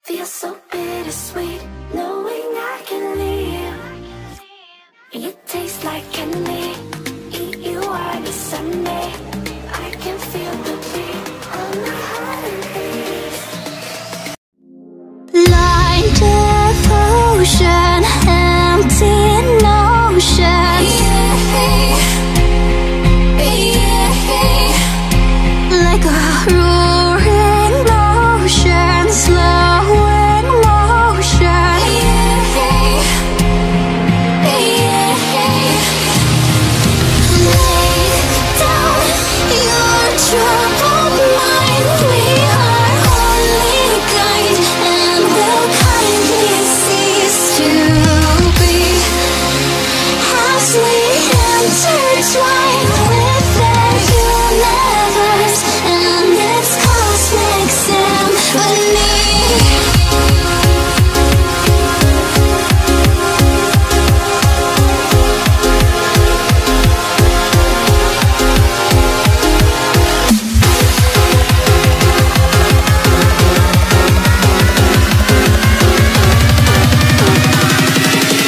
Feels so bittersweet, knowing I can leave. You taste like candy, eat you are the Sunday. I can feel the beat on my heartbeat. Blind devotion, empty notion. Like a roaring motion, slowing motion. Lay down your troubled mind. We are only kind and will kindly cease to be as we intertwine with the universe and its cosmic symphony.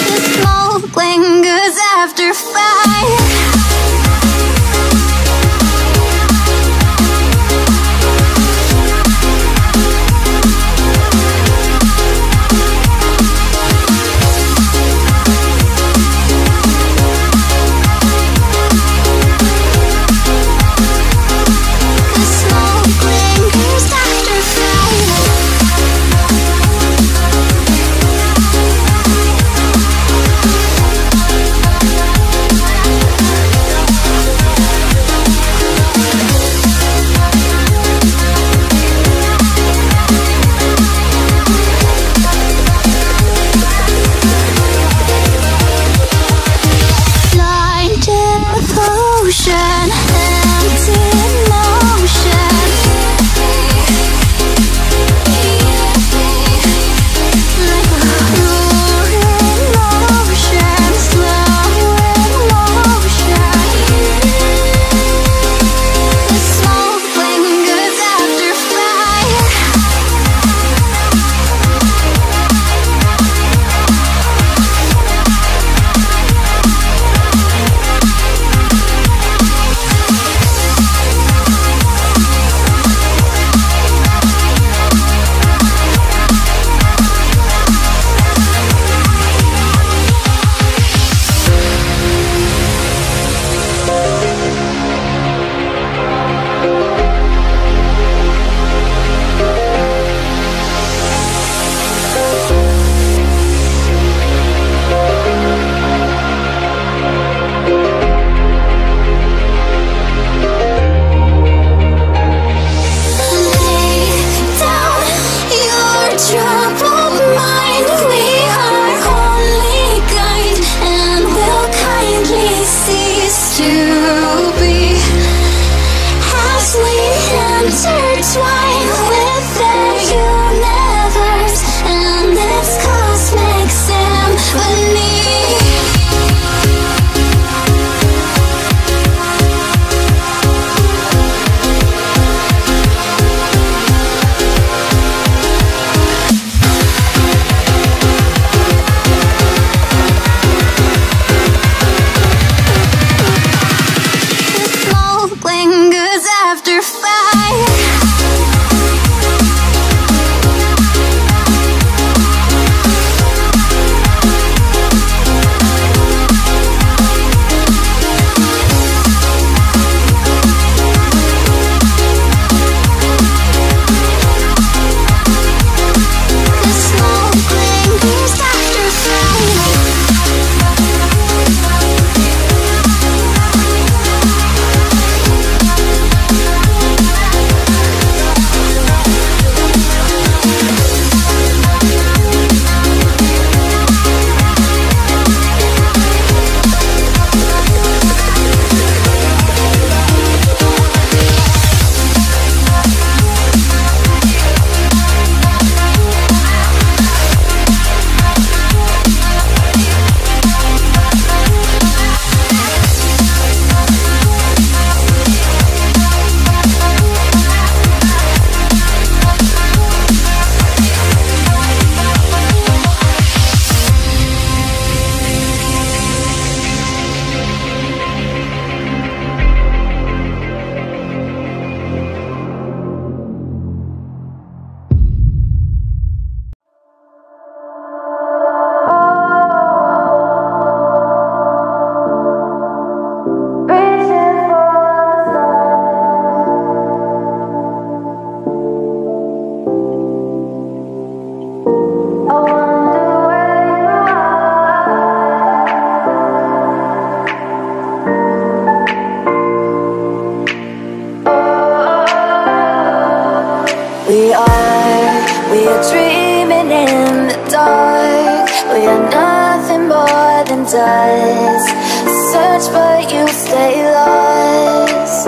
The smoke lingers after fire. dreaming in the dark. We are nothing more than dust. Search but you stay lost.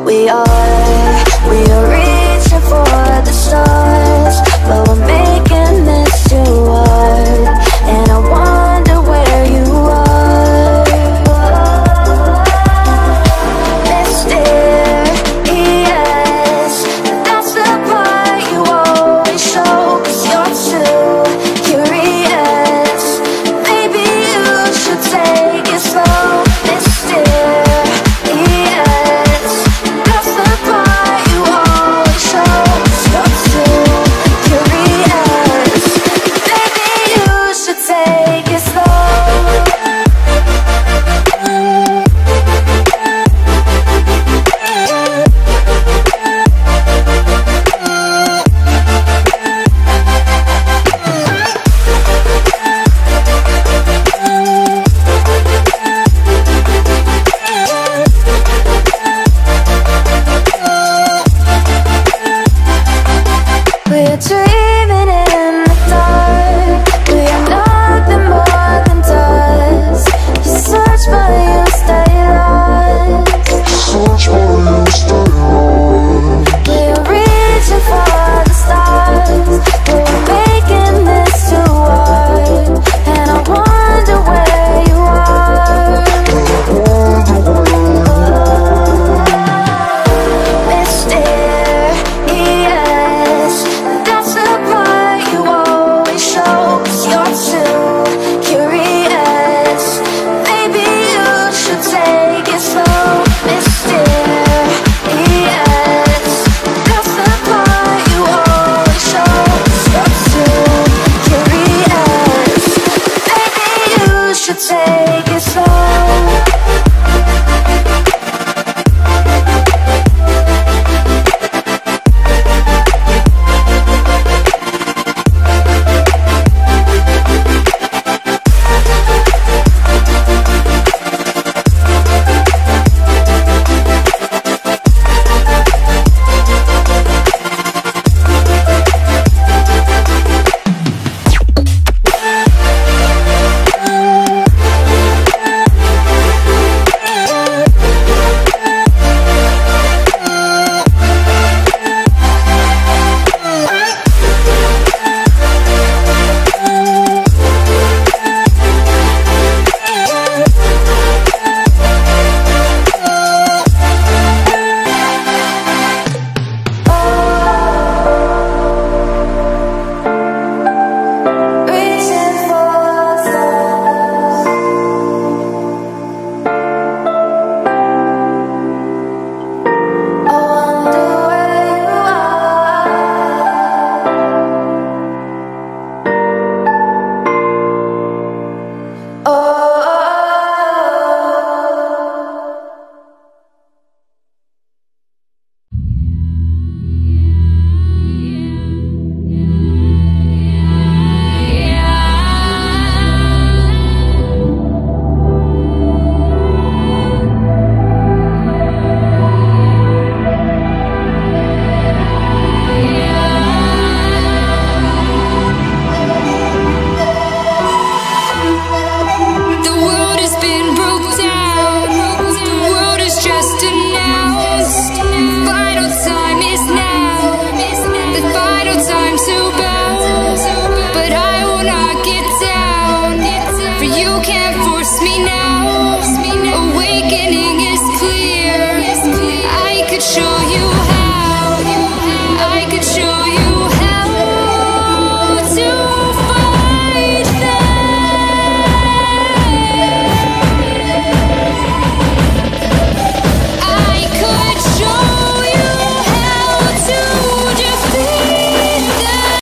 We are reaching for the stars, but we're making this too hard. And I wonder where you are. Mysterious, that's the part you always show. 'Cause you're too curious. Maybe you should take it slow. Mysterious, that's the part you always show. 'Cause you're too curious. Maybe you should take it slow. We're dreaming